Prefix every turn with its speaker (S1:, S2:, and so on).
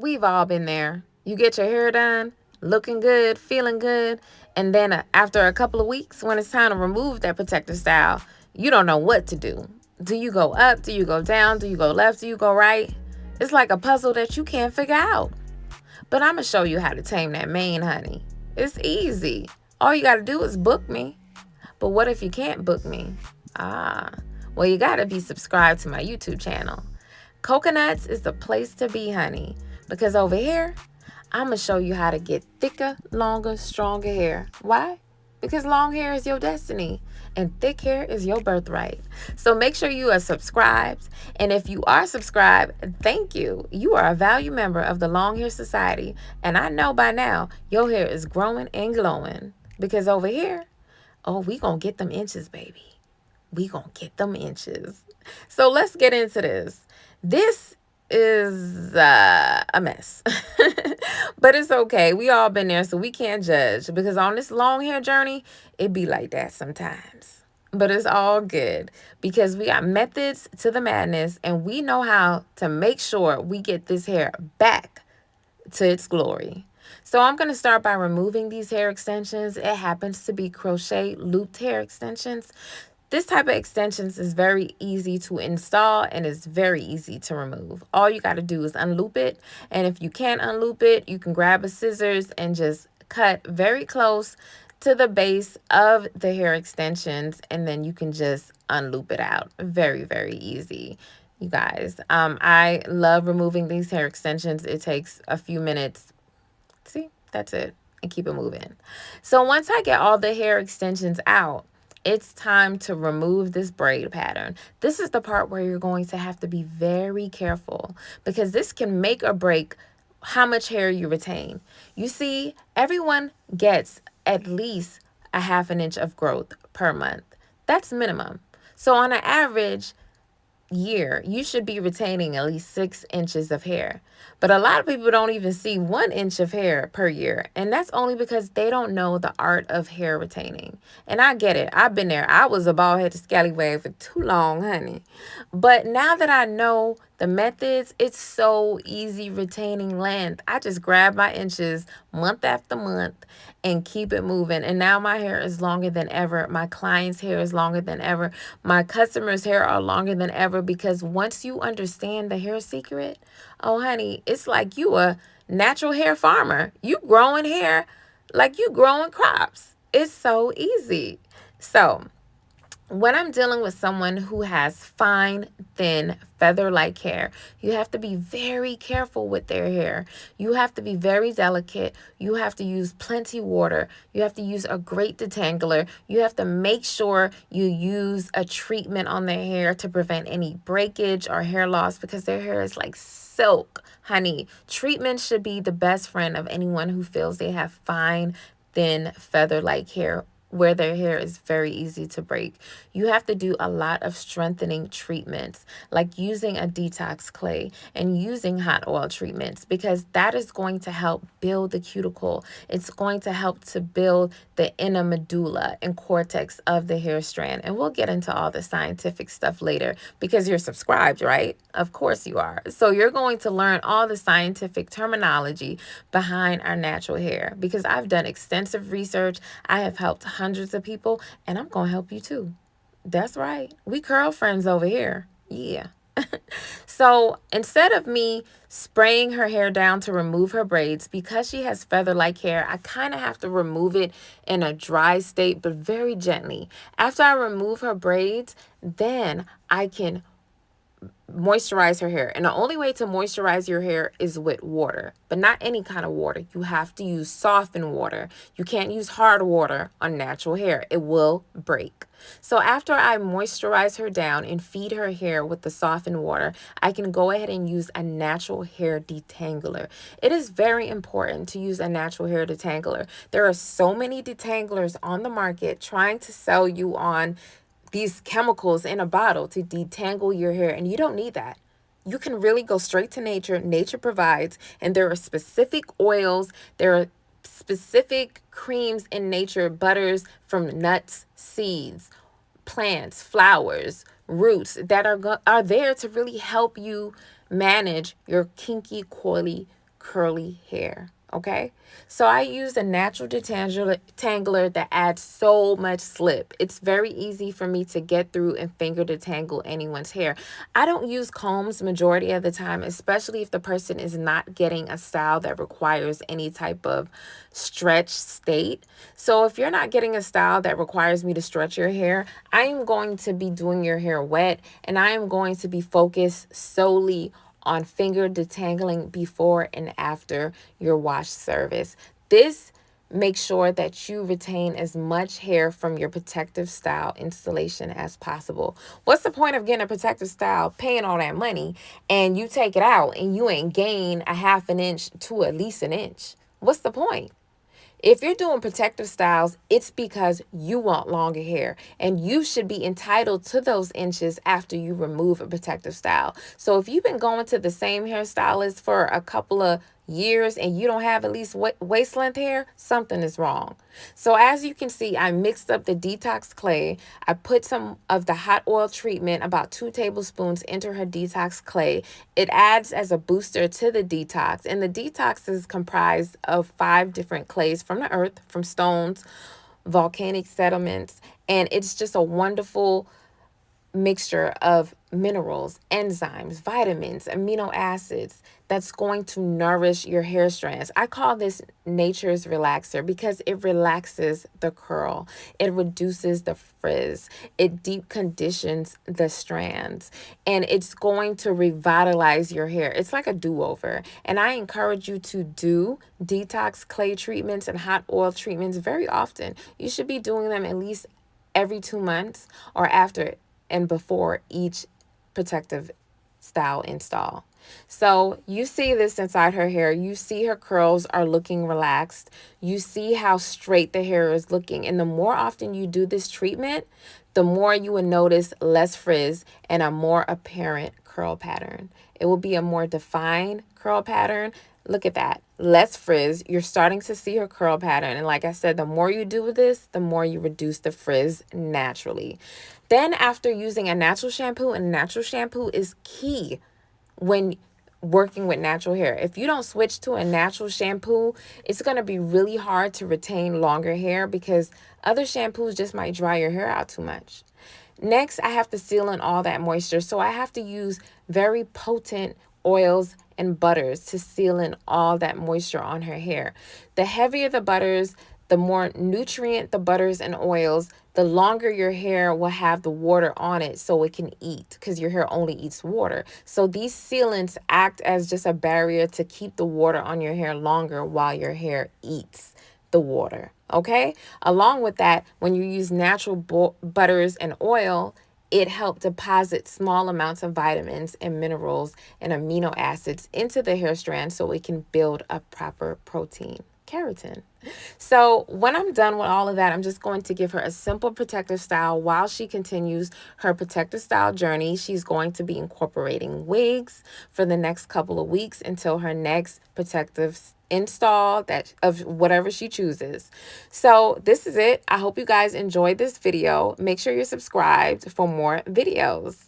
S1: We've all been there. You get your hair done, looking good, feeling good, and then after a couple of weeks, when it's time to remove that protective style, you don't know what to do. Do you go up? Do you go down? Do you go left? Do you go right? It's like a puzzle that you can't figure out. But I'm going to show you how to tame that mane, honey. It's easy. All you got to do is book me. But what if you can't book me? Ah, well, you got to be subscribed to my YouTube channel. Coconuts is the place to be, honey, because over here, I'm going to show you how to get thicker, longer, stronger hair. Why? Because long hair is your destiny and thick hair is your birthright. So make sure you are subscribed. And if you are subscribed, thank you. You are a value member of the Long Hair Society. And I know by now your hair is growing and glowing. Because over here, oh, we gonna get them inches, baby. We gonna get them inches. So let's get into this. This is a mess. But it's okay. We all been there, so we can't judge. Because on this long hair journey, it be like that sometimes. But it's all good. Because we got methods to the madness. And we know how to make sure we get this hair back to its glory. So I'm going to start by removing these hair extensions. It happens to be crochet looped hair extensions. This type of extensions is very easy to install and it's very easy to remove. All you got to do is unloop it. And if you can't unloop it, you can grab a scissors and just cut very close to the base of the hair extensions. And then you can just unloop it out. Very, very easy. You guys, I love removing these hair extensions. It takes a few minutes. See, that's it. And keep it moving. So once I get all the hair extensions out, it's time to remove this braid pattern. This is the part where you're going to have to be very careful because this can make or break how much hair you retain. You see, everyone gets at least a half an inch of growth per month. That's minimum. So on an average year, you should be retaining at least 6 inches of hair. But a lot of people don't even see 1 inch of hair per year. And that's only because they don't know the art of hair retaining. And I get it. I've been there. I was a bald-headed scallywag for too long, honey. But now that I know the methods, it's so easy retaining length. I just grab my inches month after month and keep it moving. And now my hair is longer than ever. My client's hair is longer than ever. My customers' hair are longer than ever because once you understand the hair secret, oh, honey, it's like you a natural hair farmer. You growing hair like you growing crops. It's so easy. So when I'm dealing with someone who has fine, thin, feather-like hair, you have to be very careful with their hair. You have to be very delicate. You have to use plenty water. You have to use a great detangler. You have to make sure you use a treatment on their hair to prevent any breakage or hair loss because their hair is like silk, honey. Treatment should be the best friend of anyone who feels they have fine, thin, feather-like hair where their hair is very easy to break. You have to do a lot of strengthening treatments, like using a detox clay and using hot oil treatments, because that is going to help build the cuticle. It's going to help to build the inner medulla and cortex of the hair strand. And we'll get into all the scientific stuff later because you're subscribed, right? Of course you are. So you're going to learn all the scientific terminology behind our natural hair because I've done extensive research. I have helped hundreds of people, and I'm going to help you too. That's right. We curl friends over here. Yeah. So instead of me spraying her hair down to remove her braids, because she has feather-like hair, I kind of have to remove it in a dry state, but very gently. After I remove her braids, then I can moisturize her hair. And the only way to moisturize your hair is with water, but not any kind of water. You have to use softened water. You can't use hard water on natural hair. It will break. So after I moisturize her down and feed her hair with the softened water, I can go ahead and use a natural hair detangler. It is very important to use a natural hair detangler. There are so many detanglers on the market trying to sell you on these chemicals in a bottle to detangle your hair, and you don't need that. You can really go straight to nature. Nature provides, and there are specific oils, there are specific creams in nature, butters from nuts, seeds, plants, flowers, roots that are there to really help you manage your kinky, coily, curly hair. Okay, so I use a natural detangler that adds so much slip. It's very easy for me to get through and finger detangle anyone's hair. I don't use combs majority of the time, especially if the person is not getting a style that requires any type of stretch state. So if you're not getting a style that requires me to stretch your hair, I am going to be doing your hair wet, and I am going to be focused solely on finger detangling before and after your wash service. This makes sure that you retain as much hair from your protective style installation as possible. What's the point of getting a protective style, paying all that money, and you take it out and you ain't gain a half an inch to at least an inch? What's the point? If you're doing protective styles, it's because you want longer hair, and you should be entitled to those inches after you remove a protective style. So if you've been going to the same hairstylist for a couple of years and you don't have at least waist length hair, something is wrong. So as you can see, I mixed up the detox clay. I put some of the hot oil treatment, about 2 tablespoons, into her detox clay. It adds as a booster to the detox, and the detox is comprised of 5 different clays from the earth, from stones, volcanic sediments, and it's just a wonderful mixture of minerals, enzymes, vitamins, amino acids that's going to nourish your hair strands. I call this nature's relaxer because it relaxes the curl, it reduces the frizz, it deep conditions the strands, and it's going to revitalize your hair. It's like a do-over. And I encourage you to do detox clay treatments and hot oil treatments very often. You should be doing them at least every 2 months or after and before each protective style install. So you see this inside her hair. You see her curls are looking relaxed. You see how straight the hair is looking. And the more often you do this treatment, the more you will notice less frizz and a more apparent curl pattern. It will be a more defined curl pattern. Look at that. Less frizz. You're starting to see her curl pattern. And like I said, the more you do this, the more you reduce the frizz naturally. Then after using a natural shampoo, and natural shampoo is key when working with natural hair. If you don't switch to a natural shampoo, it's going to be really hard to retain longer hair because other shampoos just might dry your hair out too much. Next, I have to seal in all that moisture. So I have to use very potent oils and butters to seal in all that moisture on her hair. The heavier the butters, the more nutrient the butters and oils, the longer your hair will have the water on it so it can eat, because your hair only eats water. So these sealants act as just a barrier to keep the water on your hair longer while your hair eats the water. Okay? Along with that, when you use natural butters and oil, it helped deposit small amounts of vitamins and minerals and amino acids into the hair strand so it can build a proper protein, keratin. So when I'm done with all of that, I'm just going to give her a simple protective style while she continues her protective style journey. She's going to be incorporating wigs for the next couple of weeks until her next protective install that of whatever she chooses. So this is it. I hope you guys enjoyed this video. Make sure you're subscribed for more videos.